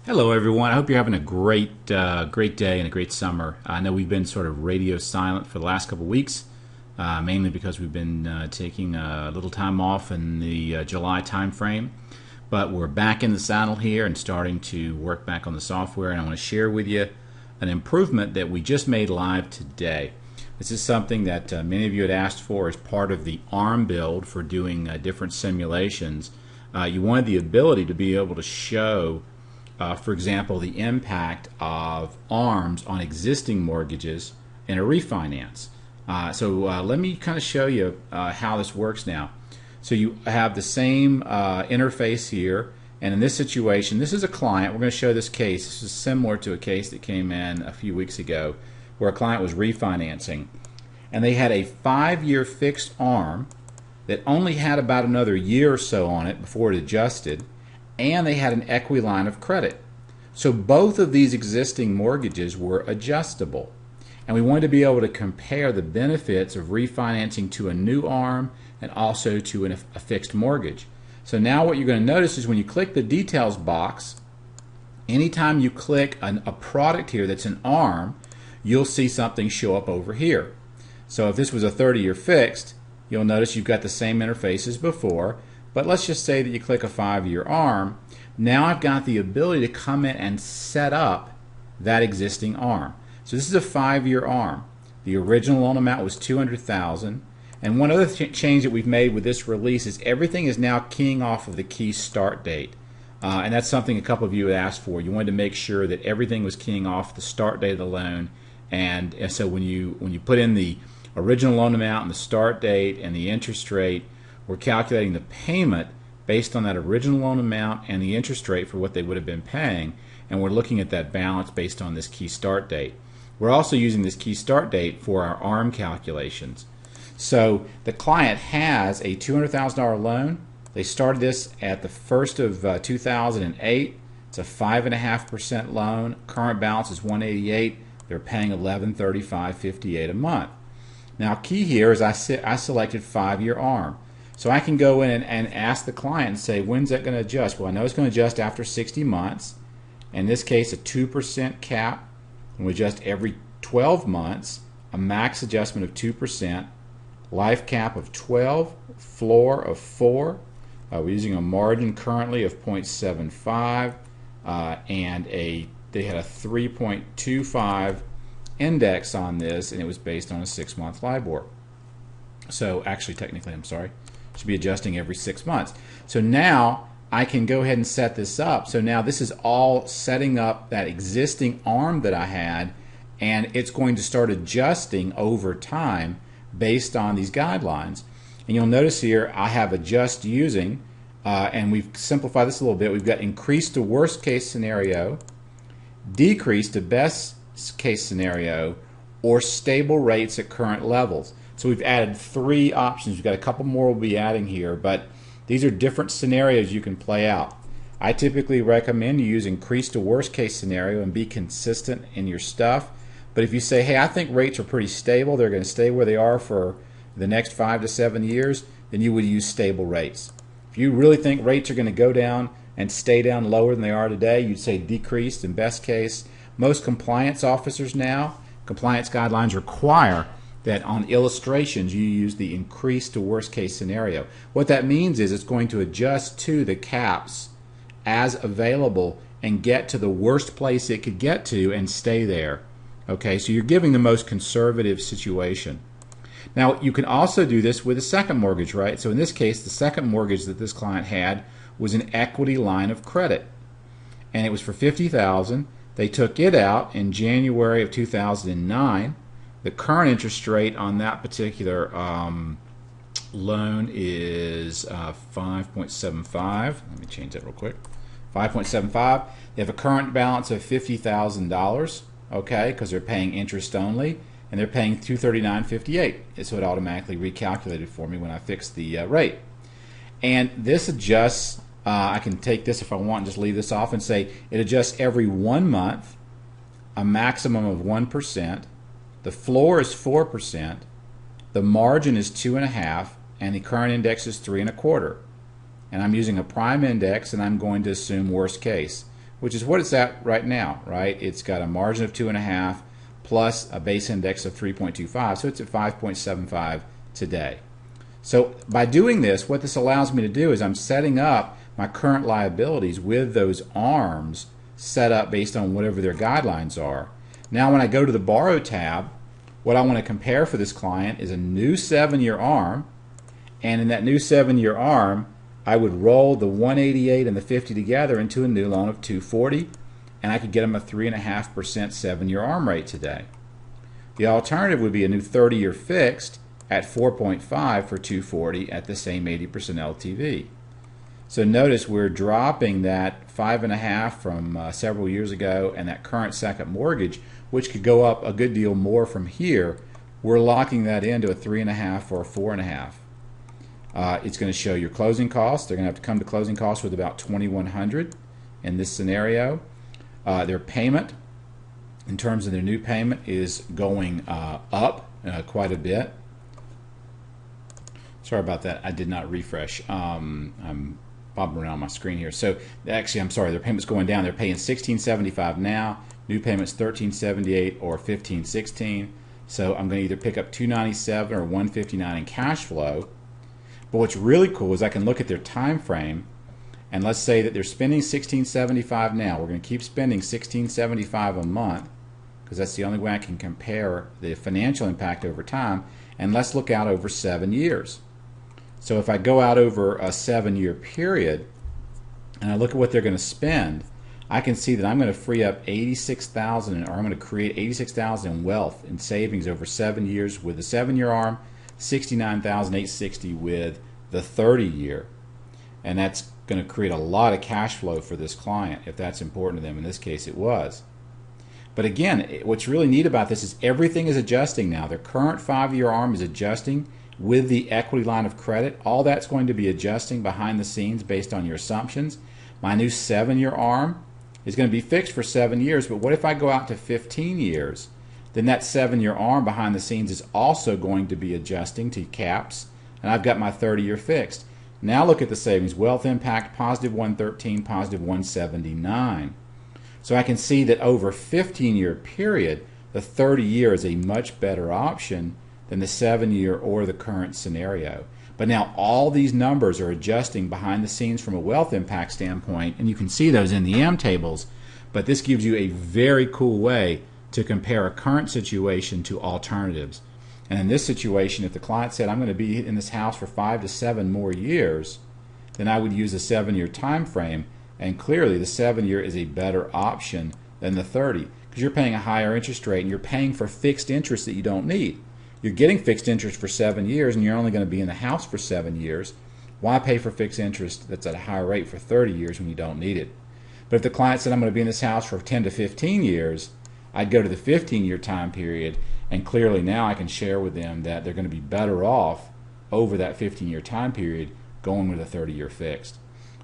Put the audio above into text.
Hello, everyone. I hope you're having a great day and a great summer. I know we've been sort of radio silent for the last couple of weeks, mainly because we've been taking a little time off in the July time frame. But we're back in the saddle here and starting to work back on the software. And I want to share with you an improvement that we just made live today. This is something that many of you had asked for as part of the ARM build for doing different simulations. You wanted the ability to be able to show for example, the impact of ARMs on existing mortgages in a refinance. Let me kind of show you how this works now. So you have the same interface here, and in this situation, this is a client. We're going to show this case. This is similar to a case that came in a few weeks ago where a client was refinancing, and they had a 5-year fixed ARM that only had about another year or so on it before it adjusted, and they had an equity line of credit. So both of these existing mortgages were adjustable. And we wanted to be able to compare the benefits of refinancing to a new ARM and also to a fixed mortgage. So now what you're going to notice is when you click the details box, anytime you click a product here that's an ARM, you'll see something show up over here. So if this was a 30-year fixed, you'll notice you've got the same interface as before. But let's just say that you click a 5-year ARM. Now I've got the ability to come in and set up that existing ARM. So this is a 5-year ARM. The original loan amount was $200,000. And one other change that we've made with this release is everything is now keying off of the key start date. And that's something a couple of you had asked for. You wanted to make sure that everything was keying off the start date of the loan. And so when you put in the original loan amount and the start date and the interest rate, we're calculating the payment based on that original loan amount and the interest rate for what they would have been paying, and we're looking at that balance based on this key start date. We're also using this key start date for our ARM calculations. So the client has a $200,000 loan. They started this at the 1st of 2008. It's a 5.5% loan. Current balance is $188. They're paying $1135.58 a month. Now key here is I selected 5-year ARM. So I can go in and ask the client and say, when's that going to adjust? Well, I know it's going to adjust after 60 months. In this case, a 2% cap. And we adjust every 12 months, a max adjustment of 2%, life cap of 12, floor of 4. We're using a margin currently of 0.75, and they had a 3.25 index on this, and it was based on a 6-month LIBOR. So actually, technically, I'm sorry. Should be adjusting every 6 months. So now I can go ahead and set this up. So now this is all setting up that existing ARM that I had, and it's going to start adjusting over time based on these guidelines. And you'll notice here I have adjust using, and we've simplified this a little bit. We've got increase to worst case scenario, decrease to best case scenario, or stable rates at current levels. So we've added 3 options. We've got a couple more we'll be adding here, but these are different scenarios you can play out. I typically recommend you use increase to worst case scenario and be consistent in your stuff. But if you say, hey, I think rates are pretty stable, they're going to stay where they are for the next 5 to 7 years, then you would use stable rates. If you really think rates are going to go down and stay down lower than they are today, you'd say decreased in best case. Most compliance officers now, compliance guidelines require that on illustrations you use the increase to worst case scenario. What that means is it's going to adjust to the caps as available and get to the worst place it could get to and stay there. Okay, so you're giving the most conservative situation. Now you can also do this with a second mortgage, right? So in this case, the second mortgage that this client had was an equity line of credit, and it was for $50,000. They took it out in January of 2009. The current interest rate on that particular loan is 5.75. Let me change that real quick. 5.75. They have a current balance of $50,000, okay, because they're paying interest only, and they're paying $239.58. So it automatically recalculated for me when I fixed the rate. And this adjusts. I can take this if I want and just leave this off and say it adjusts every 1 month, a maximum of 1%. The floor is 4%, the margin is 2.5%, and the current index is 3.25. And I'm using a prime index, and I'm going to assume worst case. which is what it's at right now, right? It's got a margin of 2.5 plus a base index of 3.25, so it's at 5.75 today. So by doing this, what this allows me to do is I'm setting up my current liabilities with those arms set up based on whatever their guidelines are. Now when I go to the Borrow tab, what I want to compare for this client is a new 7-year arm, and in that new 7-year arm, I would roll the 188 and the 50 together into a new loan of 240, and I could get them a 3.5% 7-year arm rate today. The alternative would be a new 30-year fixed at 4.5 for 240 at the same 80% LTV. So notice we're dropping that 5.5 from several years ago, and that current second mortgage, which could go up a good deal more from here, we're locking that into a 3.5 or a 4.5. It's going to show your closing costs. They're going to have to come to closing costs with about $2,100 in this scenario. Their payment, in terms of their new payment, is going up quite a bit. Sorry about that. I did not refresh. I'm bobbing around my screen here. So actually, I'm sorry. Their payment's going down. They're paying $1,675 now. New payment's $1,378 or $1,516. So I'm going to either pick up $297 or $159 in cash flow. But what's really cool is I can look at their time frame, and let's say that they're spending $1,675 now. We're going to keep spending $1,675 a month because that's the only way I can compare the financial impact over time. And let's look out over 7 years. So if I go out over a 7-year period and I look at what they're going to spend, I can see that I'm going to free up $86,000, or I'm going to create $86,000 in wealth and savings over 7 years with the 7-year arm, $69,860 with the 30-year. And that's going to create a lot of cash flow for this client if that's important to them. In this case, it was. But again, what's really neat about this is everything is adjusting now. Their current 5-year arm is adjusting with the equity line of credit. All that's going to be adjusting behind the scenes based on your assumptions. My new 7-year arm is going to be fixed for 7 years, but what if I go out to 15 years? Then that 7-year arm behind the scenes is also going to be adjusting to caps, and I've got my 30-year fixed. Now look at the savings. Wealth impact, positive 113, positive 179. So I can see that over a 15-year period, the 30-year is a much better option than the 7-year or the current scenario. But now all these numbers are adjusting behind the scenes from a wealth impact standpoint, and you can see those in the AM tables, but this gives you a very cool way to compare a current situation to alternatives. And in this situation, if the client said, I'm going to be in this house for 5 to 7 more years, then I would use a 7-year time frame, and clearly the 7-year is a better option than the 30, because you're paying a higher interest rate and you're paying for fixed interest that you don't need. You're getting fixed interest for 7 years and you're only going to be in the house for 7 years. Why pay for fixed interest that's at a higher rate for 30 years when you don't need it? But if the client said, I'm going to be in this house for 10 to 15 years, I'd go to the 15-year time period, and clearly now I can share with them that they're going to be better off over that 15-year time period going with a 30-year fixed.